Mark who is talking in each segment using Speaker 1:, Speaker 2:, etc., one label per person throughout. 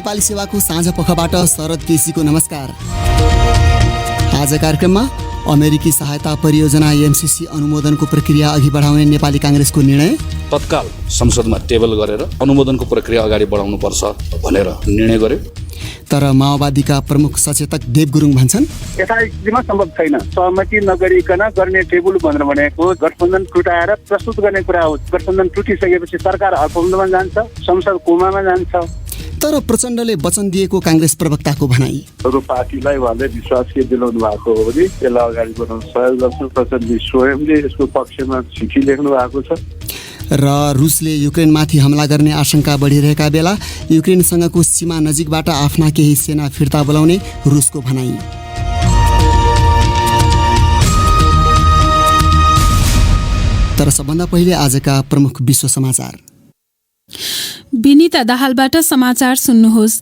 Speaker 1: नेपाली सेवाको साँझ पखबाट शरद केसीको नमस्कार। आज कार्यक्रममा अमेरिकी सहायता परियोजना एमसीसी अनुमोदनको प्रक्रिया अघि बढाउने नेपाली कांग्रेसको निर्णय,
Speaker 2: तत्काल संसदमा टेबल गरेर अनुमोदनको प्रक्रिया अगाडि बढाउनुपर्छ भनेर निर्णय गर्यो।
Speaker 1: तर माओवादीका प्रमुख सचेतक देव गुरुङ भन्छन्
Speaker 3: यथास्थितिमा सम्भव छैन। सहमति नगरिकन गर्ने टेबल भनेर भनेको गठबन्धन टुटाएर प्रस्तुत गर्ने कुरा हो। गठबन्धन टुटिसकेपछि सरकार अल्पमतमा जान्छ, संसद कोमामा जान्छ।
Speaker 1: तर प्रचण्डले वचन दिएको कांग्रेस प्रवक्ताको भनाई,
Speaker 3: अरू पार्टीलाई उहाँले विश्वास के दिलाउनु भएको हो भने यसलाई अगाडि बढाउन सहयोग गर्छौँ। प्रचण्डले स्वयंले यसको पक्षमा चिठी लेख्नु भएको छ।
Speaker 1: र रुसले युक्रेनमाथि हमला गर्ने आशंका बढिरहेका बेला युक्रेनसँगको सीमा नजिकबाट आफ्ना केही सेना फिर्ता बोलाउने रुसको भनाई। तर सबभन्दा पहिले आजका प्रमुख विश्व समाचार।
Speaker 4: विनिता दाहालबाट समाचार सुन्नुहोस्।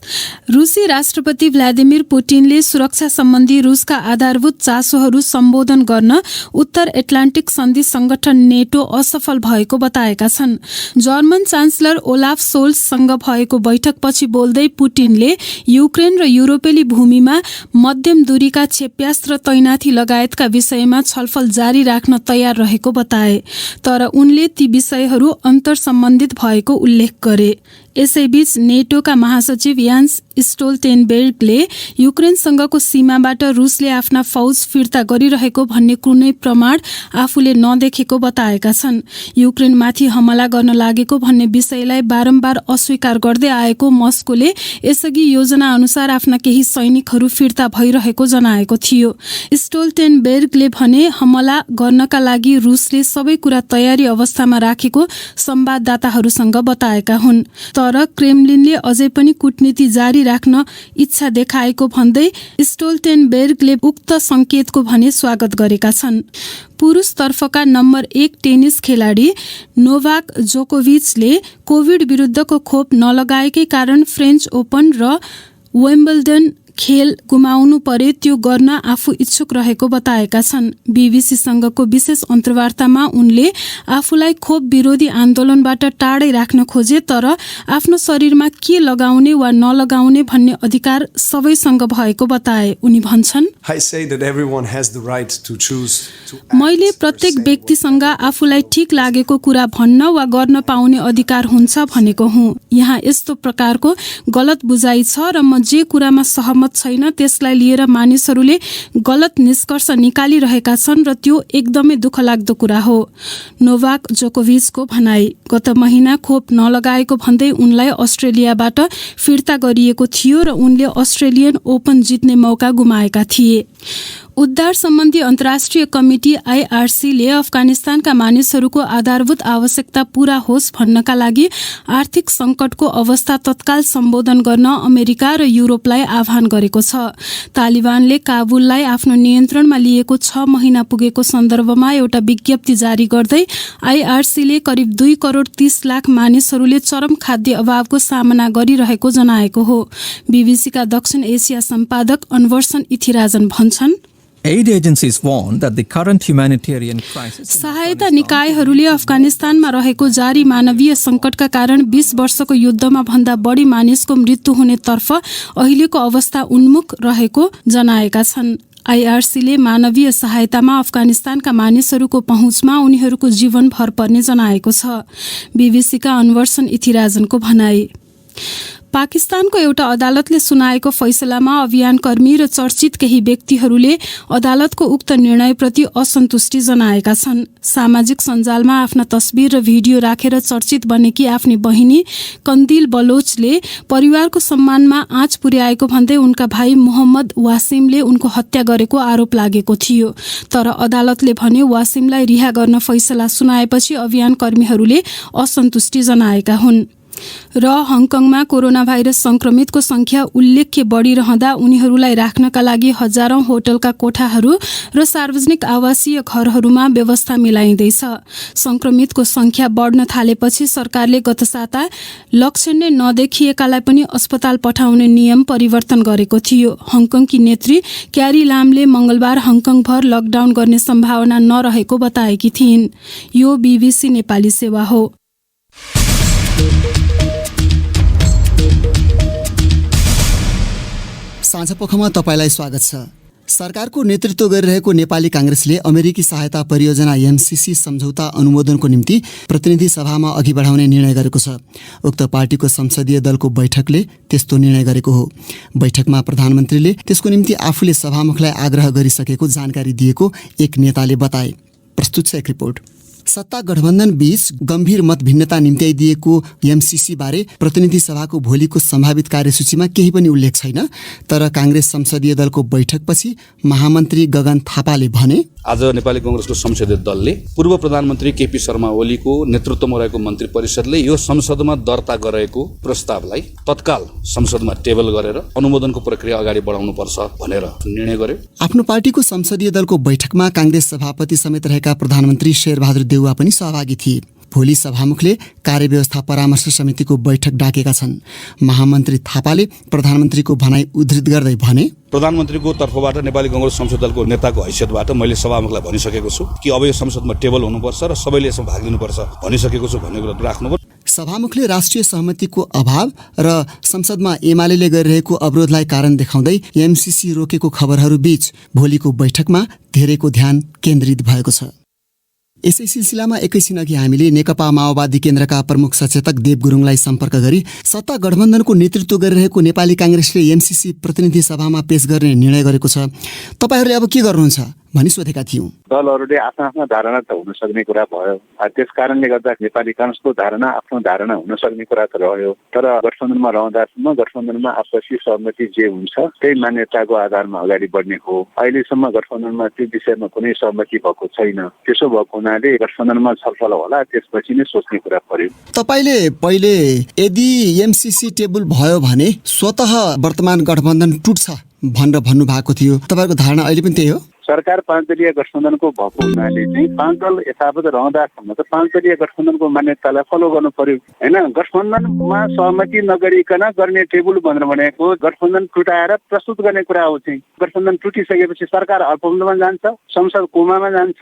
Speaker 4: रुसी राष्ट्रपति भ्लादिमिर पुटिनले सुरक्षा सम्बन्धी रुसका आधारभूत चासोहरू सम्बोधन गर्न उत्तर एटलान्टिक सन्धि संगठन नेटो असफल भएको बताएका छन्। जर्मन चान्सलर ओलाफ सोल्ससँग भएको बैठकपछि बोल्दै पुटिनले युक्रेन र युरोपेली भूमिमा मध्यम दूरीका क्षेप्यास्त्र तैनाथी लगायतका विषयमा छलफल जारी राख्न तयार रहेको बताए। तर उनले ती विषयहरू अन्तर्सम्बन्धित भएको उल्लेख गरे। यसैबीच नेटोका महासचिव यान्स स्टोल्टेनबर्गले युक्रेनसँगको सीमाबाट रुसले आफ्ना फौज फिर्ता गरिरहेको भन्ने कुनै प्रमाण आफूले नदेखेको बताएका छन्। युक्रेनमाथि हमला गर्न लागेको भन्ने विषयलाई बारम्बार अस्वीकार गर्दै आएको मस्कोले यसअघि योजना अनुसार आफ्ना केही सैनिकहरू फिर्ता भइरहेको जनाएको थियो। स्टोल्टेनबर्गले भने हमला गर्नका लागि रुसले सबै कुरा तयारी अवस्थामा राखेको संवाददाताहरूसँग बताएका हुन्। तर क्रेमलिनले अझै पनि कूटनीति जारी राख्न इच्छा देखाएको भन्दै स्टोल्टेनबर्गले उक्त संकेतको भने स्वागत गरेका छन्। पुरुषतर्फका नम्बर 1 टेनिस खेलाडी नोभाक जोकोभिचले कोभिड विरुद्धको खोप नलगाएकै कारण फ्रेन्च ओपन र विम्बल्डन खेल गुमाउनु परे त्यो गर्न आफू इच्छुक रहेको बताएका छन्। बीबीसीसँगको विशेष अन्तर्वार्तामा उनले आफूलाई खोप विरोधी आन्दोलनबाट टाढै राख्न खोजे, तर आफ्नो शरीरमा के लगाउने वा नलगाउने भन्ने अधिकार सबैसँग भएको बताए। उनी भन्छन्, मैले प्रत्येक व्यक्तिसँग आफूलाई ठिक लागेको कुरा भन्न वा गर्न पाउने अधिकार हुन्छ भनेको हुँ। यहाँ यस्तो प्रकारको गलत बुझाइ छ र म जे कुरामा सहमत छैन त्यसलाई लिएर मानिसहरूले गलत निष्कर्ष निकालिरहेका छन् र त्यो एकदमै दुःखलाग्दो कुरा हो। नोभाक जोकोभिचको भनाई। गत महिना खोप नलगाएको भन्दै उनलाई अस्ट्रेलियाबाट फिर्ता गरिएको थियो र उनले अस्ट्रेलियन ओपन जित्ने मौका गुमाएका थिए। उद्धार सम्बन्धी अन्तर्राष्ट्रिय कमिटी आईआरसीले अफगानिस्तानका मानिसहरूको आधारभूत आवश्यकता पूरा होस् भन्नका लागि आर्थिक सङ्कटको अवस्था तत्काल सम्बोधन गर्न अमेरिका र युरोपलाई आह्वान गरेको छ। तालिबानले काबुललाई आफ्नो नियन्त्रणमा लिएको 6 महिना पुगेको सन्दर्भमा एउटा विज्ञप्ति जारी गर्दै आईआरसीले करिब 2 करोड 30 लाख मानिसहरूले चरम खाद्य अभावको सामना गरिरहेको जनाएको हो। बीबीसीका दक्षिण एसिया सम्पादक अनवर्सन इथिराजन भन्छन्,
Speaker 5: Aid agencies warn that the current humanitarian crisis
Speaker 4: सहायता निकायहरूले अफगानिस्तानमा रहेको जारी मानवीय सङ्कटका कारण 20 वर्षको युद्धमा भन्दा बढी मानिसको मृत्यु हुने तर्फ अहिलेको अवस्था उन्मुख रहेको जनाएका छन्। आईआरसीले मानवीय सहायतामा अफगानिस्तानका मानिसहरूको पहुँचमा उनीहरूको जीवन भर पर्ने जनाएको छ। बीबीसीका अनवर्सन इथिराजनको भनाई। पाकिस्तानको एउटा अदालतले सुनाएको फैसलामा अभियानकर्मी र चर्चित केही व्यक्तिहरूले अदालतको उक्त निर्णयप्रति असन्तुष्टि जनाएका छन्। सामाजिक सञ्जालमा आफ्ना तस्बिर र भिडियो राखेर चर्चित बनेकी आफ्नी बहिनी कन्दिल बलोचले परिवारको सम्मानमा आँच पुर्याएको भन्दै उनका भाइ मोहम्मद वासिमले उनको हत्या गरेको आरोप लागेको थियो। तर अदालतले भने वासिमलाई रिहा गर्न फैसला सुनाएपछि अभियानकर्मीहरूले असन्तुष्टि जनाएका हुन्। र हङकङमा कोरोना भाइरस संक्रमितको संख्या उल्लेख्य बढिरहँदा उनीहरूलाई राख्नका लागि हजारौं होटलका कोठाहरू र सार्वजनिक आवासीय घरहरूमा व्यवस्था मिलाइँदैछ। संक्रमितको संख्या बढ्न थालेपछि सरकारले गत साता लक्षण नै नदेखिएकालाई पनि अस्पताल पठाउने नियम परिवर्तन गरेको थियो। हङकङकी नेत्री क्यारी लामले मंगलबार हङकङभर लकडाउन गर्ने सम्भावना नरहेको बताएकी थिइन्। यो बीबीसी नेपाली सेवा हो।
Speaker 1: साँझपखमा तपाईँलाई स्वागत छ। सरकारको नेतृत्व गरिरहेको नेपाली कांग्रेसले अमेरिकी सहायता परियोजना एमसीसी सम्झौता अनुमोदनको निम्ति प्रतिनिधि सभामा अघि बढाउने निर्णय गरेको छ। उक्त पार्टीको संसदीय दलको बैठकले त्यस्तो निर्णय गरेको हो। बैठकमा प्रधानमन्त्रीले त्यसको निम्ति आफूले सभामुखलाई आग्रह गरिसकेको जानकारी दिएको एक नेताले बताए। प्रस्तुत छ एक रिपोर्ट। सत्ता गठबन्धन बीच गम्भीर मतभिन्नता निम्त्याइदिएको एमसीसी बारे प्रतिनिधि सभाको भोलिको सम्भावित कार्यसूचीमा केही पनि उल्लेख छैन। तर कांग्रेस संसदीय दलको बैठकपछि महामन्त्री गगन थापाले भने,
Speaker 2: आज नेपाली कांग्रेसको संसदीय दलले पूर्व प्रधानमन्त्री केपी शर्मा ओलीको नेतृत्वमा रहेको मन्त्री परिषदले यो संसदमा दर्ता गरेको प्रस्तावलाई तत्काल संसदमा टेबल गरेर अनुमोदनको प्रक्रिया अगाडि बढाउनुपर्छ भनेर निर्णय गर्यो।
Speaker 1: आफ्नो पार्टीको संसदीय दलको बैठकमा कांग्रेस सभापति समेत रहेका प्रधानमन्त्री शेरबहादुर देउवा पनि सहभागी थिए। भोलि सभामुखले कार्यव्यवस्था परामर्श समितिको बैठक डाकेका छन्। महामन्त्री थापाले प्रधानमन्त्रीको भनाई उद्धृत गर्दै भने,
Speaker 2: प्रधानमन्त्रीको तर्फबाट नेपाली कांग्रेस संसदीय दलको नेताको हैसियतबाट मैले सभामुखलाई भनिसकेको छु कि अब यो संसदमा टेबल हुनुपर्छ र सबैले यसमा भाग लिनुपर्छ भनिसकेको छु भन्ने कुरा राख्नुभयो।
Speaker 1: सभामुखले राष्ट्रिय सहमतिको अभाव र संसदमा एमाले गरिरहेको अवरोधलाई कारण देखाउँदै एमसीसी रोकेको खबरहरू बीच भोलिको बैठकमा धेरैको ध्यान केन्द्रित भएको छ। यसै सिलसिलामा एकैछिन अघि हामीले नेकपा माओवादी केन्द्रका प्रमुख सचेतक देव गुरुङलाई सम्पर्क गरी सत्ता गठबन्धनको नेतृत्व गरिरहेको नेपाली कांग्रेसले एमसीसी प्रतिनिधि सभामा पेश गर्ने निर्णय गरेको छ। तपाईहरूले अब के गर्नुहुन्छ भनी सोधेका थियौं।
Speaker 3: दलहरूले आफ्ना आफ्ना धारणा त हुन सक्ने कुरा भयो। त्यस कारणले गर्दा नेपाली कांग्रेसको धारणा आफ्नो धारणा हुन सक्ने कुरा त रह्यो। तर गठबन्धनमा रहँदासम्म गठबन्धनमा आपसी सहमति जे हुन्छ त्यही मान्यताको आधारमा अगाडि बढ्ने हो। अहिलेसम्म गठबन्धनमा त्यो विषयमा कुनै सहमति भएको छैन। त्यसो भएको हुनाले गठबन्धनमा छलफल होला, त्यसपछि नै सोच्ने कुरा पर्यो।
Speaker 1: तपाईले पहिले यदि एमसीसी टेबल भयो भने स्वतः वर्तमान गठबन्धन टुट्छ भनेर भन्नुभएको थियो। तपाईको धारणा अहिले पनि त्यही हो?
Speaker 3: सरकार 5 दलीय गठबन्धनको भएको हुनाले चाहिँ 5 दल यथावत रहँदासम्म त 5 दलीय गठबन्धनको मान्यतालाई फलो गर्नु पर्यो हैन। गठबन्धनमा सहमति नगरिकन गर्ने टेबल भनेर भनेको गठबन्धन टुटाएर प्रस्तुत गर्ने कुरा हो। चाहिँ गठबन्धन टुटिसकेपछि सरकार अल्पमतमा जान्छ, संसद कोमामा जान्छ।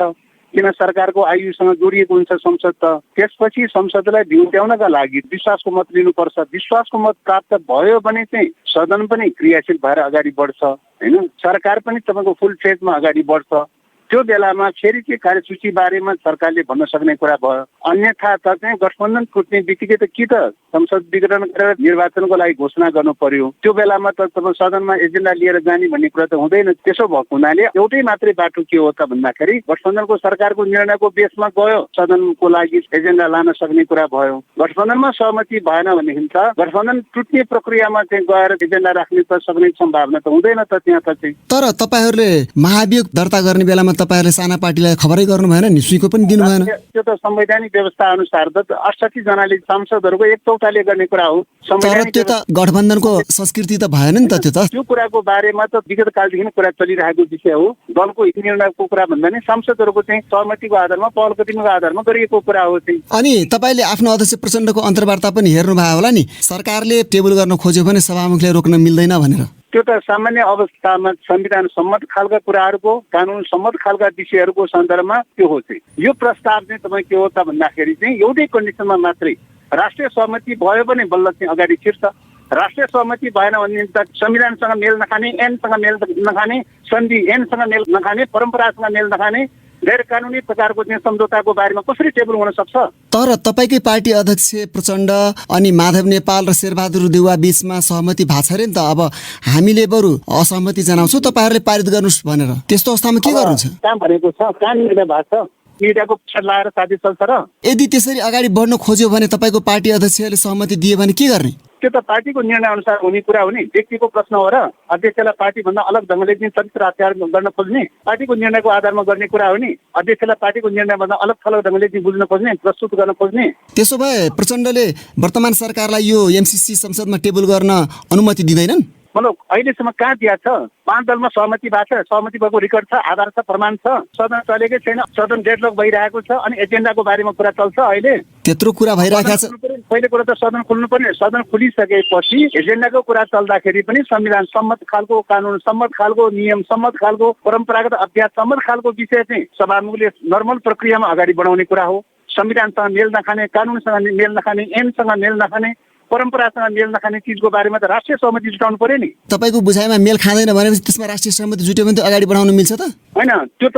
Speaker 3: किन सरकारको आयुसँग जोडिएको हुन्छ संसद त। त्यसपछि संसदलाई ढिउट्याउनका लागि विश्वासको मत लिनुपर्छ। विश्वासको मत प्राप्त भयो भने चाहिँ सदन पनि क्रियाशील भएर अगाडि बढ्छ हैन। सरकार पनि तपाईँको फुल फेजमा अगाडि बढ्छ। त्यो बेलामा फेरि के कार्यसूची बारेमा सरकारले भन्न सक्ने कुरा भयो। अन्यथा त चाहिँ गठबन्धन टुट्ने बित्तिकै त कि त संसद विघटन गरेर निर्वाचनको लागि घोषणा गर्नु पर्यो। त्यो बेलामा त तपाईँ सदनमा एजेन्डा लिएर जाने भन्ने कुरा त हुँदैन। त्यसो भएको हुनाले एउटै मात्रै बाटो के हो त भन्दाखेरि गठबन्धनको सरकारको निर्णयको बेसमा गयो, सदनको लागि एजेन्डा लान सक्ने कुरा भयो। गठबन्धनमा सहमति भएन भनेदेखि त गठबन्धन टुट्ने प्रक्रियामा चाहिँ गएर एजेन्डा राख्ने त सक्ने सम्भावना त हुँदैन त त्यहाँ त चाहिँ।
Speaker 1: तर तपाईहरूले महाभियोग दर्ता गर्ने बेलामा तपाईहरूले साना पार्टीलाई खबरै गर्नु भएन नि, सुइको पनि दिनु भएन।
Speaker 3: त्यो त संवैधानिक व्यवस्था अनुसार त 68 जनाले सांसदहरूको 1/4 गर्ने कुरा हो।
Speaker 1: तर त्यो त गठबन्धनको संस्कृति त भएन नि त।
Speaker 3: त्यो कुराको बारेमा त विगत कालदेखि कुरा चलिरहेको विषय हो। दलको निर्णयको कुरा भन्दा नि सांसदहरूको चाहिँ सहमतिको आधारमा पहलकदमीको आधारमा गरिएको कुरा हो चाहिँ।
Speaker 1: अनि तपाईले आफ्नो अध्यक्ष प्रचण्डको अन्तर्वार्ता पनि हेर्नु भयो होला नि, सरकारले टेबल गर्न खोज्यो भने सभामुखले रोक्न मिल्दैन भनेर।
Speaker 3: त्यो त सामान्य अवस्थामा संविधान सम्मत खालका कुराहरूको, कानुन सम्मत खालका विषयहरूको सन्दर्भमा त्यो हो चाहिँ। यो प्रस्ताव चाहिँ तपाईँ के हो त भन्दाखेरि चाहिँ एउटै कन्डिसनमा मात्रै राष्ट्रिय सहमति भयो भने बल्ल चाहिँ अगाडि छिर्छ। राष्ट्रिय सहमति भएन भने त संविधानसँग मेल नखाने, ऐनसँग मेल नखाने, सन्धि ऐनसँग मेल नखाने, परम्परासँग मेल नखाने गैर कानुनी प्रकारको चाहिँ सम्झौताको बारेमा कसरी टेबल हुन सक्छ?
Speaker 1: तर तपाईँकै पार्टी अध्यक्ष प्रचण्ड अनि माधव नेपाल र शेरबहादुर देउवा बीचमा सहमति भएको छ अरे नि त। अब हामीले बरु असहमति जनाउँछौँ, तपाईँहरूले पारित गर्नुहोस् भनेर। त्यस्तो अवस्थामा के गर्नुहुन्छ?
Speaker 3: कहाँ भनेको छ, कहाँ निर्णय भएको छ? मिडियाको पक्ष लाएर साथी चल्छ र?
Speaker 1: यदि त्यसरी अगाडि बढ्न खोज्यो भने तपाईँको पार्टी अध्यक्षले सहमति दियो भने के गर्ने?
Speaker 3: त्यो त पार्टीको निर्णय अनुसार हुने कुरा हो नि। व्यक्तिको प्रश्न हो र? अध्यक्षलाई पार्टीभन्दा अलग ढङ्गले चाहिँ चरित्र हत्यार गर्न खोज्ने पार्टीको निर्णयको आधारमा गर्ने कुरा हो नि। अध्यक्षलाई पार्टीको निर्णयभन्दा अलग थलग ढङ्गले चाहिँ बुझ्न खोज्ने, प्रस्तुत गर्न खोज्ने।
Speaker 1: त्यसो भए प्रचण्डले वर्तमान सरकारलाई यो एमसीसी संसदमा टेबल गर्न अनुमति दिँदैनन्?
Speaker 3: मतलब अहिलेसम्म कहाँ दिया छ? 5 दलमा सहमति भएको छ, सहमति भएको रेकर्ड छ, आधार छ, प्रमाण छ। सदन चलेकै छैन, सदन डेडलक भइरहेको छ। अनि एजेन्डाको बारेमा कुरा चल्छ अहिले।
Speaker 1: त्यत्रो कुरा भइरहेको छ।
Speaker 3: पहिले कुरा त सदन खोल्नु पर्ने। सदन खोलिसकेपछि एजेन्डाको कुरा चल्दाखेरि पनि संविधान सम्मत खालको, कानुन सम्मत खालको, नियम सम्मत खालको, परम्परागत अभ्यास सम्मत खालको विषय चाहिँ सभामुखले नर्मल प्रक्रियामा अगाडि बढाउने कुरा हो। संविधानसँग मेल नखाने, कानुनसँग मेल नखाने, ऐनसँग मेल नखाने परम्परासँग मेल नखाने चिजको बारेमा त राष्ट्रिय सहमति जुटाउनु पर्यो नि।
Speaker 1: तपाईँको बुझाइमा मेल खाँदैन भनेपछि त्यसमा राष्ट्रिय सहमति जुट्यो भने त अगाडि बढाउन मिल्छ त?
Speaker 3: होइन, त्यो त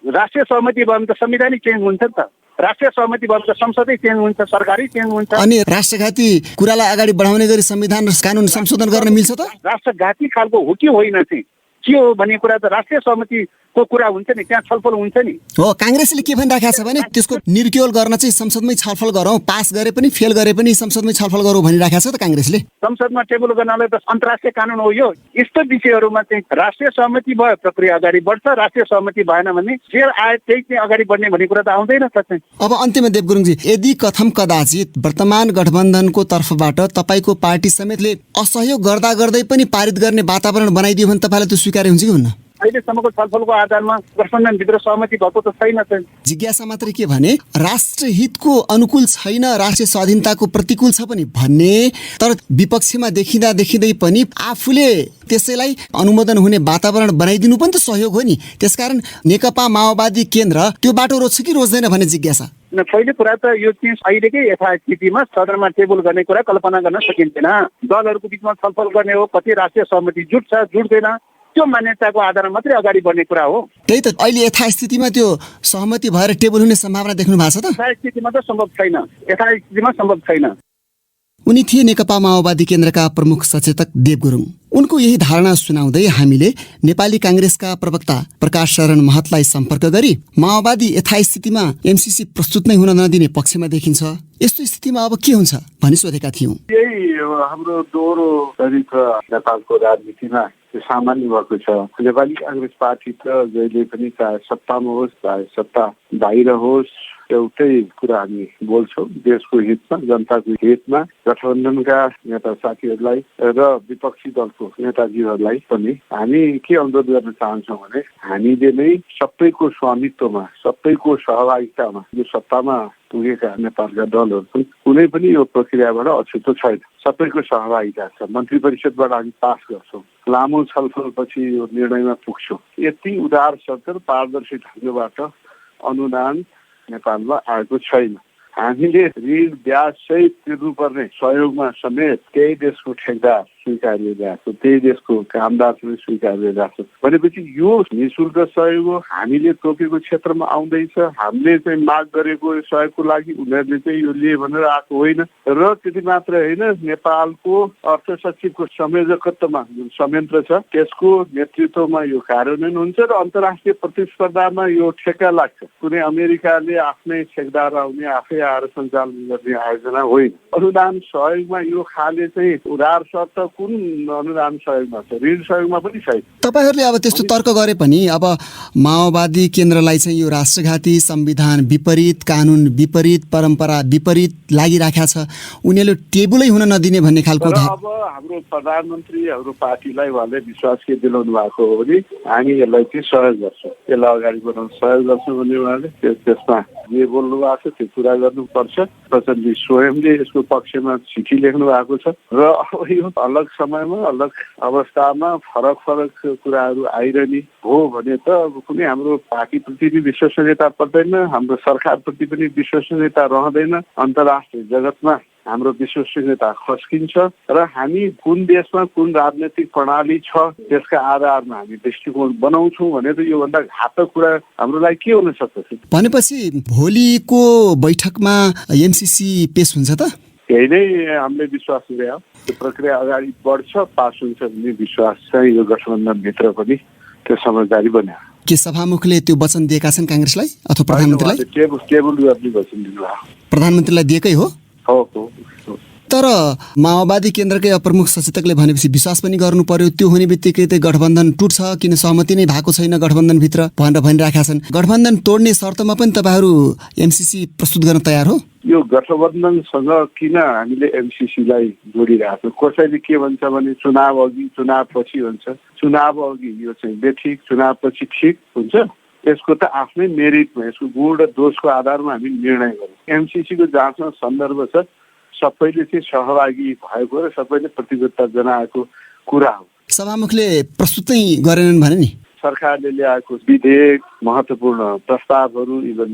Speaker 3: राष्ट्रिय सहमति भयो भने त संविधानै चेन्ज हुन्छ नि त। राष्ट्रिय सहमति भयो भने त संसदै चेन्ज हुन्छ, सरकारै चेन्ज हुन्छ।
Speaker 1: अनि राष्ट्रघाती कुरालाई अगाडि बढाउने गरी संविधान र कानुन संशोधन गर्न मिल्छ त?
Speaker 3: राष्ट्रघाती खालको हो कि होइन चाहिँ के हो भन्ने कुरा त राष्ट्रिय सहमतिको कुरा हुन्छ नि, त्यहाँ छलफल हुन्छ नि।
Speaker 1: हो, काङ्ग्रेसले के भनिराखेको छ भने त्यसको निर्क्योल गर्न चाहिँ संसदमै छलफल गरौँ, पास गरे पनि फेल गरे पनि संसदमै छलफल गरौँ भनिराखेको छ त काङ्ग्रेसले।
Speaker 3: संसदमा टेबल गर्नलाई त अन्तर्राष्ट्रिय कानुन हो यो। यस्तो विषयहरूमा चाहिँ राष्ट्रिय सहमति भयो प्रक्रिया अगाडि बढ्छ, राष्ट्रिय सहमति भएन भने जे आए त्यही चाहिँ अगाडि बढ्ने भन्ने कुरा त आउँदैन त चाहिँ।
Speaker 1: अब अन्त्यमा देव गुरुङजी, यदि कथम कदाचित वर्तमान गठबन्धनको तर्फबाट तपाईँको पार्टी समेतले असहयोग गर्दा गर्दै पनि पारित गर्ने वातावरण बनाइदियो भने तपाईँलाई त्यो स्वीकार्य हुन्छ कि हुन्न?
Speaker 3: अहिलेसम्मको छलफलको आधारमा गठबन्धनभित्र सहमति भएको त छैन चाहिँ।
Speaker 1: जिज्ञासा मात्रै के भने राष्ट्रहितको अनुकूल छैन, राष्ट्रिय स्वाधीनताको प्रतिकूल छ पनि भन्ने, तर विपक्षमा देखिँदै पनि आफूले त्यसैलाई अनुमोदन हुने वातावरण बनाइदिनु पनि त सहयोग हो नि। त्यसकारण नेकपा माओवादी केन्द्र त्यो बाटो रोज्छ कि रोज्दैन भन्ने जिज्ञासा।
Speaker 3: पहिलो कुरा त यो चाहिँ अहिलेकै यथास्थितिमा सदनमा टेबल गर्ने कुरा कल्पना गर्न सकिँदैन। दलहरूको बिचमा छलफल गर्ने हो, कति राष्ट्रिय सहमति जुट्छ जुट्दैन, त्यो मान्यताको आधारमा मात्रै अगाडि बढ्ने कुरा हो।
Speaker 1: त्यही त, अहिले यथास्थितिमा त्यो सहमति भएर टेबल हुने सम्भावना देख्नु भएको छ त?
Speaker 3: यथास्थितिमा त सम्भव छैन, यथास्थितिमा सम्भव छैन।
Speaker 1: उनी थिए नेकपा माओवादी केन्द्रका प्रमुख सचेतक देव गुरुङ। उनको यही धारणा सुनाउँदै हामीले नेपाली काङ्ग्रेसका प्रवक्ता प्रकाश शरण महतलाई सम्पर्क गरी माओवादी यथास्थितिमा एमसीसी प्रस्तुत नै हुन नदिने पक्षमा देखिन्छ, यस्तो स्थितिमा अब के हुन्छ भनी सोधेका थियौं।
Speaker 6: यही हाम्रो दोहोरो चरित्र नेपालको राजनीतिमा सामान्य भएको छ। नेपाली काङ्ग्रेस पार्टी त जहिले पनि चाहे सत्तामा होस् चाहे सत्ता बाहिर होस् एउटै कुरा हामी बोल्छौँ, देशको हितमा, जनताको हितमा। गठबन्धनका नेता साथीहरूलाई र विपक्षी दलको नेताजीहरूलाई पनि हामी के अनुरोध गर्न चाहन्छौँ भने हामीले नै सबैको स्वामित्वमा, सबैको सहभागितामा यो सत्तामा पुगेका नेपालका दलहरू पनि कुनै पनि यो प्रक्रियाबाट अछुतो छैन, सबैको सहभागिता छ। मन्त्री परिषदबाट हामी पास गर्छौँ, लामो छलफलपछि यो निर्णयमा पुग्छौँ। यति उदार शर्त र पारदर्शी ढङ्गबाट अनुदान नेपालमा आएको छैन। हामीले ऋण ब्याज सहित तिर्नुपर्ने सहयोगमा समेत त्यही देशको ठेकदार स्वीकार्य भएको, त्यही देशको कामदार पनि स्वीकार्य भएको भनेपछि यो निःशुल्क सहयोग हो। हामीले तोकेको क्षेत्रमा आउँदैछ, हामीले चाहिँ माग गरेको सहयोगको लागि उनीहरूले चाहिँ यो लिए भनेर आएको होइन। र त्यति मात्र होइन, नेपालको अर्थ सचिवको संयोजकत्वमा जुन संयन्त्र छ त्यसको नेतृत्वमा यो कार्यान्वयन हुन्छ र अन्तर्राष्ट्रिय प्रतिस्पर्धामा यो ठेक्का लाग्छ। कुनै अमेरिकाले आफ्नै ठेकदार आउने, आफै आएर सञ्चालन गर्ने आयोजना होइन। अनुदान सहयोगमा यो खाले चाहिँ उदार शर्त कुन अनुदान सहयोगमा छ, ऋण सहयोगमा पनि छैन।
Speaker 1: तपाईहरूले अब त्यस्तो तर्क गरे पनि अब माओवादी केन्द्रलाई चाहिँ यो राष्ट्रघाती, संविधान विपरीत, कानुन विपरीत, परम्परा विपरीत लागिराखेको छ, उनीहरूले टेबलै हुन नदिने भन्ने खालको।
Speaker 6: अब हाम्रो प्रधानमन्त्री हाम्रो पार्टीलाई उहाँले विश्वास के दिलाउनु भएको हो भने हामी यसलाई चाहिँ सहयोग गर्छौँ, यसलाई अगाडि बढाउन सहयोग गर्छौँ भने उहाँले त्यसमा जे बोल्नु भएको छ त्यो पुरा गर्नुपर्छ। प्रचण्डजी स्वयंले यसको पक्षमा चिठी लेख्नु भएको छ र अब यो अलग समयमा अलग अवस्थामा फरक फरक कुराहरू आइरहने हो भने त अब कुनै हाम्रो पार्टीप्रति पनि विश्वसनीयता पर्दैन, हाम्रो सरकारप्रति पनि विश्वसनीयता रहँदैन, अन्तर्राष्ट्रिय जगतमा हाम्रो विश्वसनीयता खस्किन्छ र हामी कुन देशमा कुन राजनैतिक प्रणाली छ त्यसका आधारमा हामी दृष्टिकोण बनाउँछौँ भने त योभन्दा घातक कुरा हाम्रो लागि के हुन सक्छ।
Speaker 1: भनेपछि भोलिको बैठकमा एमसीसी पेश हुन्छ त?
Speaker 6: यही नै हामीले विश्वास गरे हो, त्यो प्रक्रिया अगाडि बढ्छ, पास हुन्छ भन्ने विश्वास चाहिँ यो गठबन्धनभित्र पनि त्यो समझदारी बन्यो।
Speaker 1: के सभामुखले त्यो वचन दिएका छन् काङ्ग्रेसलाई अथवा प्रधानमन्त्रीलाई?
Speaker 6: टेबल गर्ने वचन दिनुभयो।
Speaker 1: प्रधानमन्त्रीलाई दिएकै हो?
Speaker 6: हो।
Speaker 1: तर माओवादी केन्द्रकै प्रमुख सचेतकले भनेपछि विश्वास पनि गर्नु पर्यो, त्यो हुने बित्तिकै त गठबन्धन टुट्छ, किन सहमति नै भएको छैन गठबन्धनभित्र भनेर भनिराखेका छन्। गठबन्धन तोड्ने शर्तमा पनि तपाईँहरू एमसीसी प्रस्तुत गर्न तयार हो?
Speaker 6: यो गठबन्धनसँग किन हामीले एमसीसीलाई जोडिरहेको छौँ? कसैले के भन्छ भने चुनाव अघि चुनाव पछि भन्छ। चुनाव अघि यो चाहिँ बेठिक, चुनाव पछि ठिक हुन्छ। यसको त आफ्नै मेरिटमा, यसको गुण र दोषको आधारमा हामी निर्णय गरौँ। एमसीसीको जहाँसम्म सन्दर्भ छ सबैले चाहिँ सहभागी भएको र सबैले प्रतिबद्धता जनाएको कुरा हो।
Speaker 1: सभामुखले प्रस्तुत नै गरेनन् भने नि?
Speaker 6: सरकारले ल्याएको विधेयक, महत्त्वपूर्ण प्रस्तावहरू, इभन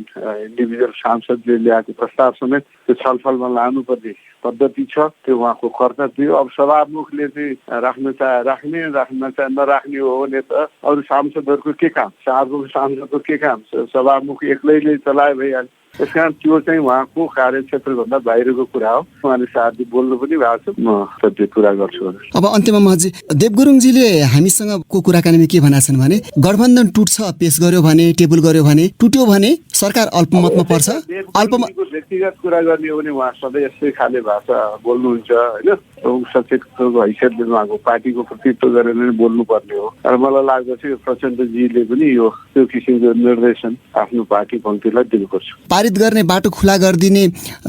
Speaker 6: इन्डिभिजुअल सांसदले ल्याएको प्रस्ताव समेत त्यो छलफलमा लानुपर्ने पद्धति छ, त्यो उहाँको कर्तव्य। अब सभामुखले चाहिँ राख्न चाहे राख्ने, राख्न चाहे नराख्ने हो भने त अरू सांसदहरूको के काम, चारको सांसदको के काम, सभामुख एक्लैले चलाए भइहाल्छ। त्यसकारण त्यो चाहिँ उहाँको कार्यक्षेत्रभन्दा बाहिरको कुरा हो। उहाँले साथी बोल्नु पनि भएको छ, म त्यो कुरा गर्छु।
Speaker 1: अब अन्त्यमा महजी, देवगुरुङजीले हामीसँगको कुराकानीमा के भनेका छन् भने गठबन्धन टुट्छ, पेश गर्यो भने, टेबल गर्यो भने, टुट्यो भने सरकार अल्पमतमा पर्छ।
Speaker 6: अल्पमतको व्यक्तिगत कुरा गर्ने हो भने उहाँ सधैँ यस्तै खाले भाषा बोल्नुहुन्छ होइन। सचेतको हैसियतले उहाँको पार्टीको प्रतिनिधित्व गरेर नै बोल्नुपर्ने हो। र मलाई लाग्दछ प्रचण्डजीले पनि यो त्यो किसिमको निर्देशन आफ्नो पार्टी पङ्क्तिलाई दिनुपर्छ।
Speaker 1: पारित गर्ने बाटो खुला गरिदिने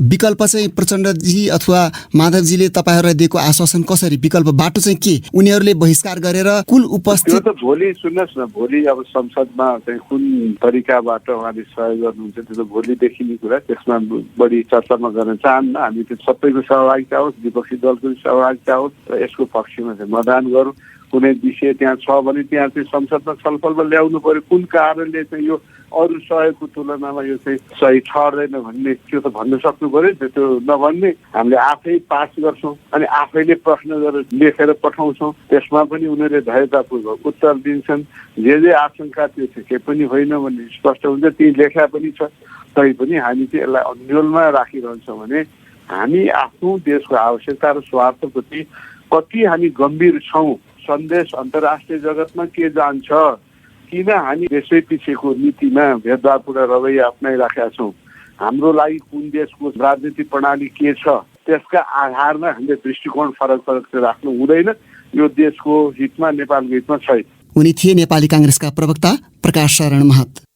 Speaker 1: विकल्प चाहिँ प्रचण्डजी अथवा माधवजीले तपाईँहरूलाई दिएको आश्वासन कसरी, विकल्प बाटो चाहिँ के? उनीहरूले बहिष्कार गरेर कुल उपस्थित
Speaker 6: त्यो त भोलि सुन्नुहोस् न, भोलि अब संसदमा चाहिँ कुन तरिकाबाट उहाँले सहयोग गर्नुहुन्छ त्यो त भोलि देखिने कुरा। त्यसमा बढी चर्चामा गर्न चाहन्न। हामी त्यो सबैको सहभागिता होस्, विपक्षी दलको सहभागिता होस् र यसको पक्षमा चाहिँ मतदान गरौँ। कुनै विषय त्यहाँ छ भने त्यहाँ चाहिँ संसदमा छलफलमा ल्याउनु पर्यो। कुन कारणले चाहिँ यो अरू सहयोगको तुलनामा यो चाहिँ सही ठहर्दैन भन्ने त्यो त भन्न सक्नु पर्यो। त्यो नभन्ने हामीले आफै पास गर्छौँ अनि आफैले प्रश्न गरेर लेखेर पठाउँछौँ। त्यसमा पनि उनीहरूले धैर्यतापूर्वक उत्तर दिन्छन्। जे आशंका त्यो चाहिँ केही पनि होइन भन्ने स्पष्ट हुन्छ। ती लेखा पनि छ। तैपनि हामी चाहिँ यसलाई अन्यलमा राखिरहन्छौँ भने हामी आफ्नो देशको आवश्यकता र स्वार्थप्रति कति हामी गम्भीर छौँ। सन्देश अन्तर्राष्ट्रिय जगतमा के जान्छ, किन हामी देशै पछिको नीतिमा भेदभावपूर्ण रवैया अप्नाइराखेका छौँ, हाम्रो लागि कुन देशको राजनीतिक प्रणाली के छ, त्यसका आधारमा हामीले दृष्टिकोण फरक फरक राख्नु हुँदैन। यो देशको हितमा, नेपालको हितमा छैन।
Speaker 1: उनी थिए नेपाली काङ्ग्रेसका प्रवक्ता प्रकाश शरण महत।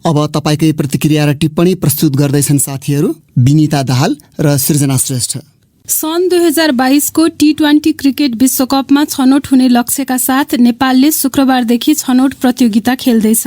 Speaker 1: अब तपाईँकै प्रतिक्रिया र टिप्पणी प्रस्तुत गर्दैछन् साथीहरू विनिता दाहाल र सृजना श्रेष्ठ।
Speaker 4: सन् 2022 को T20 क्रिकेट विश्वकपमा छनौट हुने लक्ष्यका साथ नेपालले शुक्रबारदेखि छनौट प्रतियोगिता खेल्दैछ।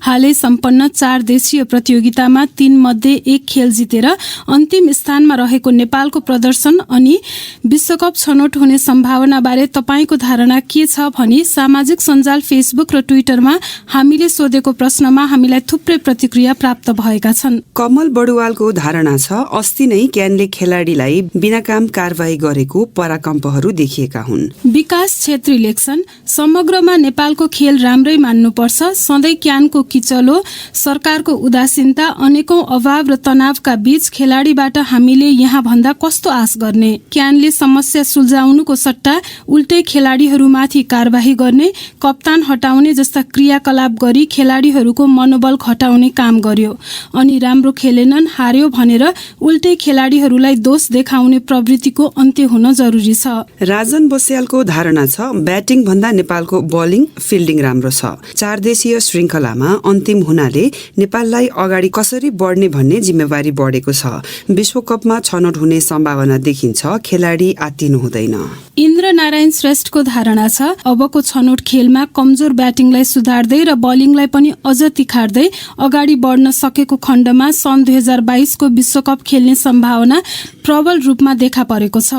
Speaker 4: हालै सम्पन्न 4 देशीय प्रतियोगितामा 3 मध्ये 1 खेल जितेर अन्तिम स्थानमा रहेको नेपालको प्रदर्शन अनि विश्वकप छनौट हुने सम्भावनाबारे तपाईको धारणा के छ भनी सामाजिक सञ्जाल फेसबुक र ट्विटरमा हामीले सोधेको प्रश्नमा हामीलाई थुप्रै प्रतिक्रिया प्राप्त भएका छन्।
Speaker 7: कमल बडुवालको धारणा छ अस्ति नै क्यानले खेलाडीलाई बिना कारबाही गरेको पराकम्पहरू देखिएका हुन्।
Speaker 4: विकास छेत्री लेख्छन् समग्रमा नेपालको खेल राम्रै मान्नुपर्छ। सधैँ क्यानको किचलो, सरकारको उदासीनता, अनेकौं अभाव र तनावका बीच खेलाडीबाट हामीले यहाँ भन्दा कस्तो आश गर्ने। क्यानले समस्या सुल्झाउनुको सट्टा उल्टै खेलाडीहरूमाथि कारबाही गर्ने, कप्तान हटाउने जस्ता क्रियाकलाप गरी खेलाडीहरूको मनोबल घटाउने काम गर्यो। अनि राम्रो खेलेनन्, हार्यो भनेर उल्टै खेलाडीहरूलाई दोष देखाउने प्रवृत्तिको अन्त्य हुन जरुरी छ।
Speaker 7: राजन बस्यालको धारणा छ ब्याटिङ भन्दा नेपालको बलिङ फिल्डिङ राम्रो छ। 4 देशीय श्रृङ्खलामा अन्तिम हुनाले नेपाललाई अगाडि कसरी बढ्ने भन्ने जिम्मेवारी बढेको छ। विश्वकपमा छनौट हुने सम्भावना देखिन्छ, खेलाडी आत्तिनु हुँदैन।
Speaker 4: इन्द्र नारायण श्रेष्ठको धारणा छ अबको छनौट खेलमा कमजोर ब्याटिङलाई सुधार्दै र बलिङलाई पनि अझ तिखार्दै अगाडि बढ्न सकेको खण्डमा सन् 2022 को विश्वकप खेल्ने सम्भावना प्रबल रूपमा देखा परेको छ।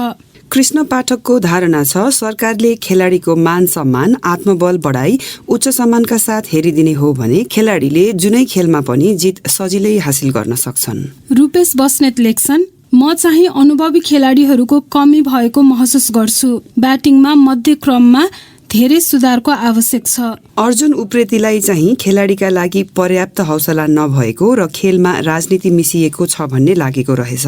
Speaker 7: कृष्ण पाठकको धारणा छ सरकारले खेलाडीको मान सम्मान, आत्मबल बढाई उच्च सम्मानका साथ हेरिदिने हो भने खेलाडीले जुनै खेलमा पनि जित सजिलै हासिल गर्न सक्छन्।
Speaker 4: रूपेश बस्नेत लेख्छन् म चाहिँ अनुभवी खेलाडीहरूको कमी भएको महसुस गर्छु। ब्याटिङमा मध्यक्रममा धेरै सुधारको आवश्यक छ।
Speaker 7: अर्जुन उप्रेतीलाई चाहिँ खेलाडीका लागि पर्याप्त हौसला नभएको र खेलमा राजनीति मिसिएको छ भन्ने लागेको रहेछ।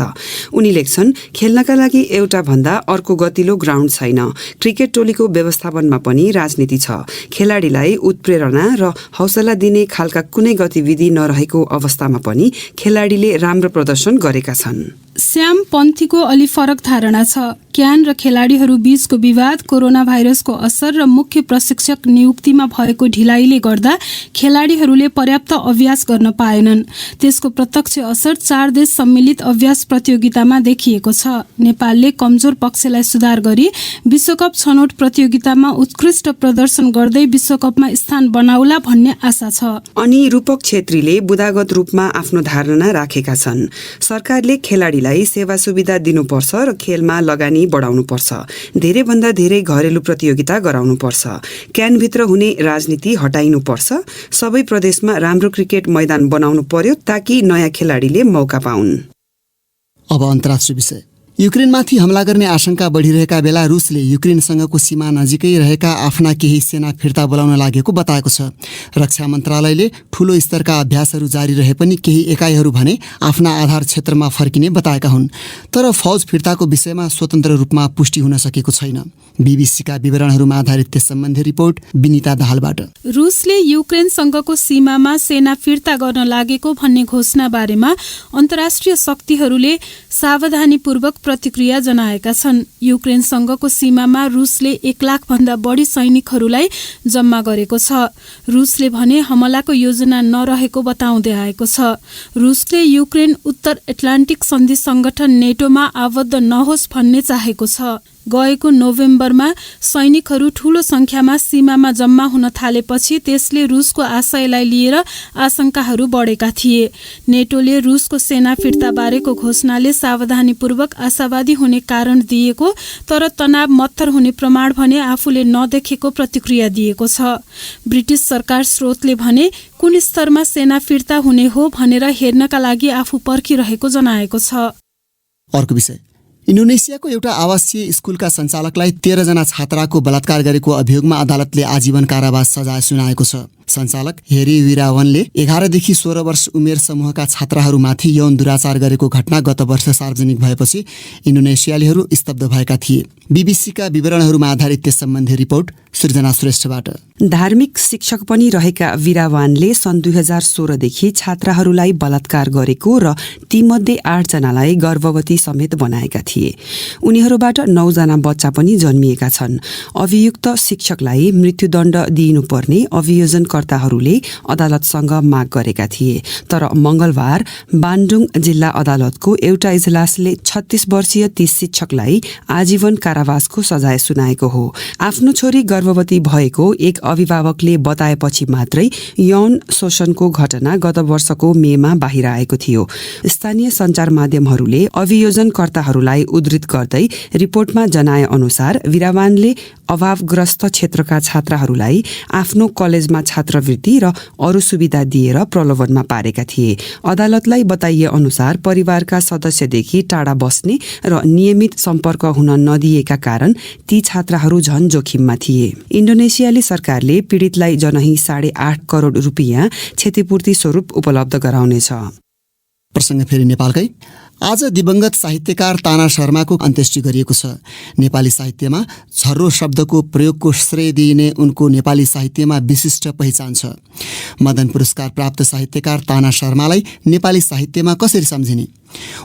Speaker 7: उनी लेख्छन् खेल्नका लागि एउटा भन्दा अर्को गतिलो ग्राउन्ड छैन। क्रिकेट टोलीको व्यवस्थापनमा पनि राजनीति छ। खेलाडीलाई उत्प्रेरणा र हौसला दिने खालका कुनै गतिविधि नरहेको अवस्थामा पनि खेलाडीले राम्रो प्रदर्शन गरेका छन्।
Speaker 4: श्याम पन्थीको अलि फरक धारणा छ। क्यान र खेलाडीहरू बीचको विवाद, कोरोना भाइरसको असर र मुख्य प्रशिक्षक नियुक्तिमा भएको ढिलाइले गर्दा खेलाडीहरूले पर्याप्त अभ्यास गर्न पाएनन्। त्यसको प्रत्यक्ष असर 4 देश सम्मिलित अभ्यास प्रतियोगितामा देखिएको छ। नेपालले कमजोर पक्षलाई सुधार गरी विश्वकप छनौट प्रतियोगितामा उत्कृष्ट प्रदर्शन गर्दै विश्वकपमा स्थान बनाउला भन्ने आशा छ।
Speaker 7: अनि रूपक छेत्रीले बुदागत रूपमा आफ्नो धारणा राखेका छन्। सरकारले खेलाडीलाई खेलाडीलाई सेवा सुविधा दिनुपर्छ र खेलमा लगानी बढाउनुपर्छ। धेरैभन्दा धेरै घरेलु प्रतियोगिता गराउनुपर्छ। क्यानभित्र हुने राजनीति हटाइनुपर्छ। सबै प्रदेशमा राम्रो क्रिकेट मैदान बनाउनु पर्यो ताकि नयाँ खेलाडीले मौका पाउन्।
Speaker 1: अब अन्तर्राष्ट्रिय विषय। युक्रेनमाथि हमला गर्ने आशंका बढिरहेका बेला रुसले युक्रेनसँगको सीमा नजिकै रहेका आफ्ना केही सेना फिर्ता बोलाउन लागेको बताएको छ। रक्षा मन्त्रालयले ठूलो स्तरका अभ्यासहरू जारी रहे पनि केही एकाइहरू भने आफ्ना आधार क्षेत्रमा फर्किने बताएका हुन्। तर फौज फिर्ताको विषयमा स्वतन्त्र रूपमा पुष्टि हुन सकेको छैन। बीबीसीका विवरणहरूमा आधारित त्यस सम्बन्धी रिपोर्ट विनिता दाहालबाट।
Speaker 4: रुसले युक्रेनसँगको सीमामा सेना फिर्ता गर्न लागेको भन्ने घोषणा बारेमा अन्तर्राष्ट्रिय शक्तिहरूले सावधानीपूर्वक प्रतिक्रिया जनाएका छन्। युक्रेनसँगको सीमामा रुसले 1 लाख भन्दा बढी सैनिकहरूलाई जम्मा गरेको छ। रुसले भने हमलाको योजना नरहेको बताउँदै आएको छ। रुसले युक्रेन उत्तर एटलान्टिक सन्धि संगठन नेटोमा आबद्ध नहोस् भन्ने चाहेको छ। गएको नोभेम्बरमा सैनिकहरू ठूलो संख्यामा सीमामा जम्मा हुन थालेपछि त्यसले रुसको आशयलाई लिएर आशंकाहरू बढेका थिए। नेटोले रुसको सेना फिर्ता बारेको घोषणाले सावधानीपूर्वक आशावादी हुने कारण दिएको, तर तनाव मत्थर हुने प्रमाण भने आफूले नदेखेको प्रतिक्रिया दिएको छ। ब्रिटिस सरकार स्रोतले भने कुन स्तरमा सेना फिर्ता हुने हो भनेर हेर्नका लागि आफू पर्खिरहेको जनाएको छ।
Speaker 1: अर्को विषय। इन्डोनेसियाको एउटा आवासीय स्कुलका सञ्चालकलाई 13 जना छात्राको बलात्कार गरेको अभियोगमा अदालतले आजीवन कारावास सजाय सुनाएको छ। सञ्चालक हेरी विरावनले 11 देखि 16 वर्ष उमेर समूहका छात्राहरूमाथि यौन दुराचार गरेको घटना गत वर्ष सार्वजनिक भएपछि इन्डोनेसियालीहरू स्तब्ध भएका थिए। बीबीसीका विवरणहरूमा आधारित त्यस सम्बन्धी रिपोर्ट सृजना श्रेष्ठबाट।
Speaker 7: धार्मिक शिक्षक पनि रहेका विरावानले सन् 2016 देखि छात्राहरूलाई बलात्कार गरेको र तीमध्ये 8 जनालाई गर्भवती समेत बनाएका थिए। उनीहरूबाट 9 जना बच्चा पनि जन्मिएका छन्। अभियुक्त शिक्षकलाई मृत्युदण्ड दिइनुपर्ने अभियोजनकर्ताहरूले अदालतसँग माग गरेका थिए। तर मंगलबार बान्डुङ जिल्ला अदालतको एउटा इजलासले 36 वर्षीय ती शिक्षकलाई आजीवन कारावासको सजाय सुनाएको हो। आफ्नो छोरी गर्भवती भएको एक अभिभावकले बताएपछि मात्रै यौन शोषणको घटना गत वर्षको मेमा बाहिर आएको थियो। स्थानीय सञ्चार माध्यमहरूले अभियोजनकर्ताहरूलाई उद्धृत गर्दै रिपोर्टमा जनाए अनुसार विरावानले अभावग्रस्त क्षेत्रका छात्राहरूलाई आफ्नो कलेजमा छात्रवृत्ति र अरू सुविधा दिएर प्रलोभनमा पारेका थिए। अदालतलाई बताइए अनुसार परिवारका सदस्यदेखि टाढा बस्ने र नियमित सम्पर्क हुन नदिएका कारण ती छात्राहरू झन जोखिममा थिए। इन्डोनेसियाली सरकारले पीडितलाई जनही 8.5 करोड रुपियाँ क्षतिपूर्ति स्वरूप उपलब्ध गराउनेछ।
Speaker 1: प्रसङ्ग फेरि नेपालकै। आज दिवंगत साहित्यकार ताना शर्माको अन्त्येष्टि गरिएको छ। नेपाली साहित्यमा झर्रो शब्दको प्रयोगको श्रेय दिइने उनको नेपाली साहित्यमा विशिष्ट पहिचान छ। मदन पुरस्कार प्राप्त साहित्यकार ताना शर्मालाई नेपाली साहित्यमा कसरी सम्झिने?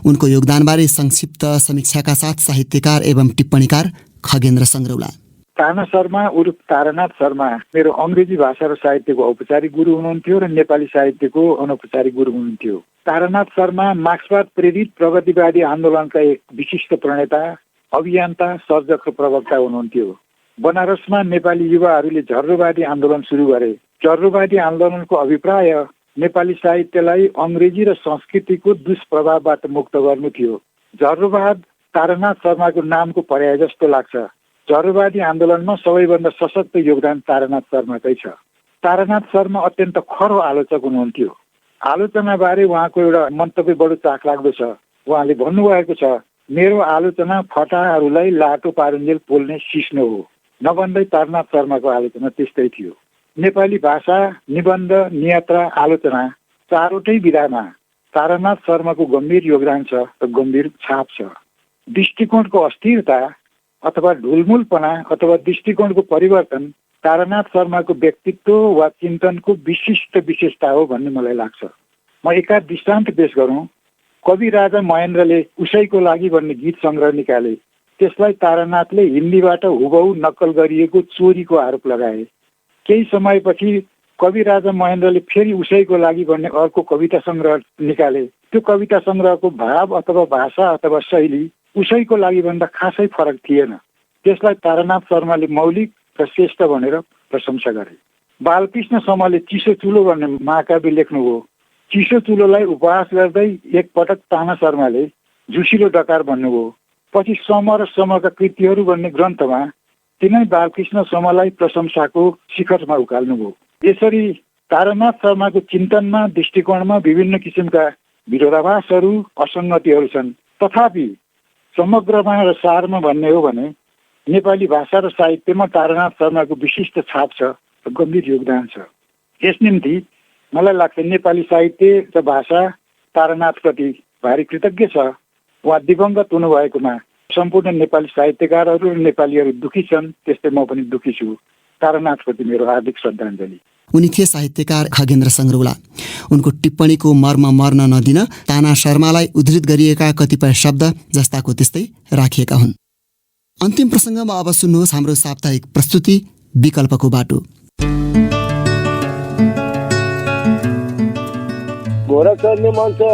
Speaker 1: उनको योगदानबारे संक्षिप्त समीक्षाका साथ साहित्यकार एवं टिप्पणीकार खगेन्द्र सङ्ग्रौला।
Speaker 8: ताना शर्मा उर्फ तारानाथ शर्मा मेरो अङ्ग्रेजी भाषा र साहित्यको औपचारिक गुरु हुनुहुन्थ्यो र नेपाली साहित्यको अनौपचारिक गुरु हुनुहुन्थ्यो। तारानाथ शर्मा मार्क्सवाद प्रेरित प्रगतिवादी आन्दोलनका एक विशिष्ट प्रणेता, अभियन्ता, सर्जक र प्रवक्ता हुनुहुन्थ्यो। बनारसमा नेपाली युवाहरूले झर्रोवादी आन्दोलन सुरु गरे। झर्रोवादी आन्दोलनको अभिप्राय नेपाली साहित्यलाई अङ्ग्रेजी र संस्कृतिको दुष्प्रभावबाट मुक्त गर्नु थियो। झर्रोवाद तारानाथ शर्माको नामको पर्याय जस्तो लाग्छ। झर्रोवादी आन्दोलनमा सबैभन्दा सशक्त योगदान तारानाथ शर्माकै छ। तारानाथ शर्मा अत्यन्त खरो आलोचक हुनुहुन्थ्यो। आलोचनाबारे उहाँको एउटा मन्तव्य बडो चाखलाग्दो छ। उहाँले भन्नुभएको छ, मेरो आलोचना फटाहरूलाई लाटो पारुन्जेल पोल्ने सिस्नो हो। नभन्दै तारानाथ शर्माको आलोचना त्यस्तै थियो। नेपाली भाषा, निबन्ध, नियात्रा, आलोचना चारवटै विधामा तारानाथ शर्माको गम्भीर योगदान छ र गम्भीर छाप छ। दृष्टिकोणको अस्थिरता अथवा ढुलमुलपना अथवा दृष्टिकोणको परिवर्तन तारानाथ शर्माको व्यक्तित्व वा चिन्तनको विशिष्ट विशेषता हो भन्ने मलाई लाग्छ। म एका दृष्टान्त पेश गरौँ। कवि राजा महेन्द्रले उसैको लागि भन्ने गीत सङ्ग्रह निकाले। त्यसलाई तारानाथले हिन्दीबाट हुबहु नक्कल गरिएको चोरीको आरोप लगाए। केही समयपछि कवि राजा महेन्द्रले फेरि उसैको लागि भन्ने अर्को कविता सङ्ग्रह निकाले। त्यो कविता सङ्ग्रहको भाव अथवा भाषा अथवा शैली उसैको लागि भन्दा खासै फरक थिएन। त्यसलाई तारानाथ शर्माले मौलिक र श्रेष्ठ भनेर प्रशंसा गरे। बालकृष्ण समले चिसो चुलो भन्ने महाकाव्य लेख्नुभयो। चिसो चुलोलाई उपहास गर्दै एकपटक ताना शर्माले झुसिलो डकार भन्नुभयो। पछि सम र समका कृतिहरू भन्ने ग्रन्थमा तिनै बालकृष्ण समलाई प्रशंसाको शिखरमा उकाल्नुभयो। यसरी तारानाथ शर्माको चिन्तनमा, दृष्टिकोणमा विभिन्न किसिमका विरोधाभासहरू, असङ्गतिहरू छन्। तथापि समग्रमा र सारमा भन्ने हो भने नेपाली भाषा र साहित्यमा तारानाथ शर्माको विशिष्ट छाप छ, गम्भीर योगदान छ। यस निम्ति मलाई लाग्छ नेपाली साहित्य र भाषा तारानाथप्रति भारी कृतज्ञ छ। उहाँ दिवंगत हुनुभएकोमा सम्पूर्ण नेपाली साहित्यकारहरू र नेपालीहरू दुखी छन्, त्यस्तै म पनि दुखी छु। तारानाथप्रति मेरो हार्दिक श्रद्धाञ्जली।
Speaker 1: उनी थिए साहित्यकार खगेन्द्र सङ्ग्रौला। उनको टिप्पणीको मर्म मर्न नदिन ताना शर्मालाई उद्धृत गरिएका कतिपय शब्द जस्ताको त्यस्तै राखिएका हुन्। अन्तिम प्रसङ्गमा अब सुन्नुहोस् हाम्रो साप्ताहिक प्रस्तुति विकल्पको बाटो।
Speaker 6: घोडा चढ्ने मान्छे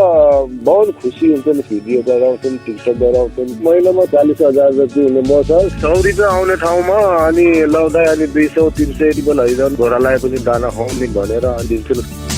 Speaker 6: बहुत खुसी हुन्छन्, भिडियो गराउँछन्, टिकटक गराउँछन्। महिनामा 40,000 जति हुने म छ। 100 रुपियाँ आउने ठाउँमा अनि लाउँदा अनि 200-300 रुपियाँ लैजाउन्, घोडालाई पनि दाना खुवाउने भनेर दिन्छन्।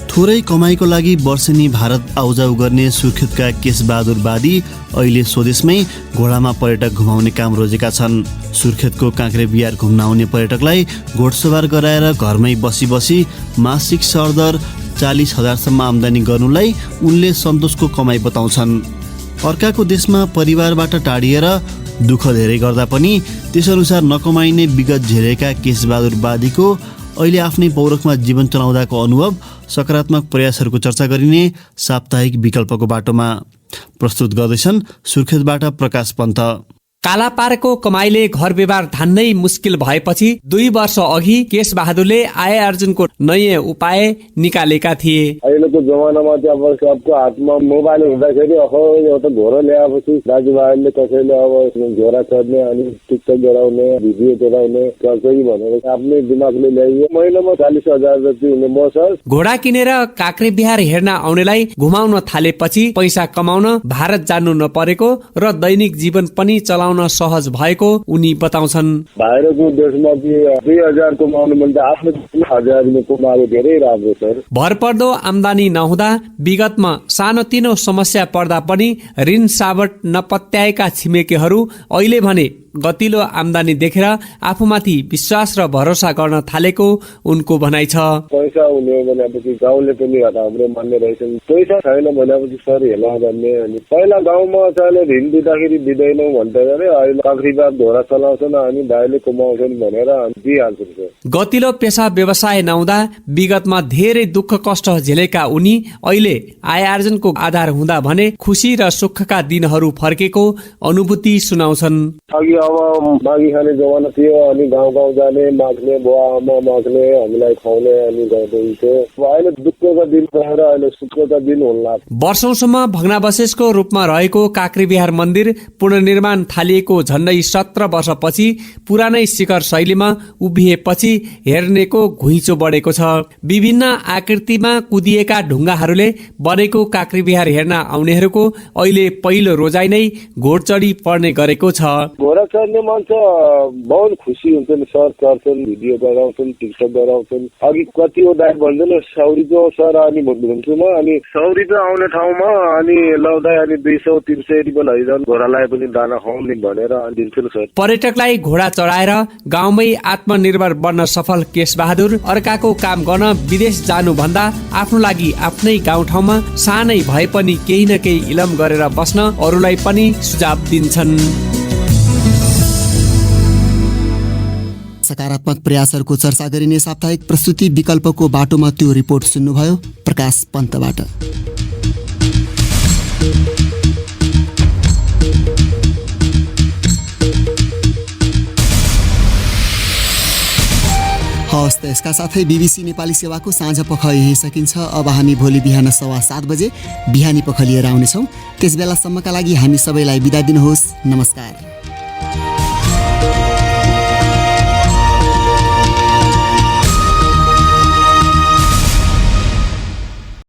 Speaker 9: थोरै कमाइको लागि वर्षेनी भारत आउजाउ गर्ने सुर्खेतका केशबहादुर बादी अहिले स्वदेशमै घोडामा पर्यटक घुमाउने काम रोजेका छन्। सुर्खेतको काँक्रेबिहार घुम्न आउने पर्यटकलाई घोडसवार गराएर घरमै बसी बसी मासिक सरदर 40,000सम्म आम्दानी गर्नुलाई उनले सन्तोषको कमाई बताउँछन्। अर्काको देशमा परिवारबाट टाढिएर दुःख धेरै गर्दा पनि त्यसअनुसार नकमाइने विगत झेलेका केशबहादुर बादीको अहिले आफ्नै पौरखमा जीवन चलाउँदाको अनुभव, सकारात्मक प्रयासहरूको चर्चा गरिने साप्ताहिक विकल्पको बाटोमा प्रस्तुत गर्दैछन् सुर्खेतबाट प्रकाश पन्त।
Speaker 10: कालापारको कमाइले घर व्यवहार धान्नै मुस्किल भएपछि 2 वर्ष अघि केशबहादुरले आय आर्जनको नयाँ उपाय निकालेका थिए।
Speaker 6: अहिलेको जमानामा चाहिँ अब सबको हातमा मोबाइल हुँदाखेरि एउटा घोडा ल्याएपछि दाजुभाइले कसैले अब घोडा चढ्ने अनि टिकटक गराउने, भिडियो गराउने गर्छ भनेर आफ्नै दिमागले ल्याइयो। महिनामा 40,000 जति हुने म छ।
Speaker 10: घोडा किनेर काँक्रेबिहार हेर्न आउनेलाई घुमाउन थालेपछि पैसा कमाउन भारत जानु नपरेको र दैनिक जीवन पनि चलाउन सहज भएको उनी बताउँछन्।
Speaker 6: बाहिरको देशमा 2,000 कमाउनु भने आफ्नो 1,000 कमाएको धेरै राम्रो छ।
Speaker 10: भरपर्दो आम्दानी नहुँदा विगतमा सानोतिनो समस्या पर्दा पनि ऋण सावट नपत्याएका छिमेकीहरू अहिले भने गतिलो आम्दानी देखेर आफूमाथि विश्वास र भरोसा गर्न थालेको उनको भनाइ छ।
Speaker 6: पैसा हुने भनेपछि गाउँले पनि हाम्रो मान्ने रहेछन्। पैसा छैन भनेपछि सर हेला गर्ने। अनि पहिला गाउँमा चाहिँ ऋण दिँदाखेरि दिँदैनौ भन्दै गरे, अहिले काँक्रेबिहार घोडा चलाउँछन् अनि भाइले कमाउँछन् भनेर दिइहाल्छन्।
Speaker 10: गतिलो पेसा व्यवसाय नहुँदा विगतमा धेरै दुःख कष्ट झेलेका उनी अहिले आय आर्जनको आधार हुँदा भने खुसी र सुखका दिनहरू फर्केको अनुभूति सुनाउँछन्।
Speaker 6: अघि अब मागी खाने जमाना थियो अनि गाउँ गाउँ जाने, माग्ने, बुवा आमा माग्ने, हामीलाई खुवाउने अनि गर्दैथ्यो। अहिले दुःखका दिन गएर अहिले सुखका दिन हुन लाग्छ।
Speaker 10: वर्षौंसम्म भग्नावशेषको रूपमा रहेको काँक्रेबिहार मन्दिर पुनर्निर्माण थालिएको झण्डै 17 वर्षपछि पुरानै शिखर शैलीमा उभिएपछि हेर्नेको घुइँचो बढेको छ। विभिन्न आकृतिमा कुदिएका ढुङ्गाहरूले बनेको काँक्रेबिहार हेर्न आउनेहरूको अहिले पहिलो रोजाइ नै घोडचढी पर्ने गरेको छ।
Speaker 6: घोडा चढ्ने मान्छे बहुत खुसी हुन्छन्, सर चढ्छन्, भिडियो गराउँछन्, टिकटक गराउँछन्। अघि कतिवटा भन्दैन 100 रुपियाँ सर अनि भन्छु म, अनि 100 रुपियाँ आउने ठाउँमा अनि लाउँदा अनि 200-300 रुपियाँ लैजाउन्, घोडालाई पनि दाना खुवाउने भनेर दिन्छन् सर।
Speaker 10: पर्यटकलाई घोडा चढाएर गाउँमै आत्मनिर्भर बन्न सफल केशबहादुर अर्काको काम गर्न विदेश जानुभन्दा आफ्नो लागि आफ्नै गाउँठाउँमा सानै भए पनि केही न केही इलम गरेर बस्न अरूलाई पनि सुझाव दिन्छन्।
Speaker 1: सकारात्मक प्रयासहरूको चर्चा गरिने साप्ताहिक प्रस्तुति विकल्पको बाटोमा त्यो रिपोर्ट सुन्नुभयो प्रकाश पन्तबाट। हवस् त यसका साथै BBC नेपाली सेवाको साँझ पख यही सकिन्छ। अब हामी भोलि बिहान 7:15 बजे बिहानी पख लिएर आउनेछौँ। त्यस बेलासम्मका लागि हामी सबैलाई बिदा दिनुहोस्। नमस्कार।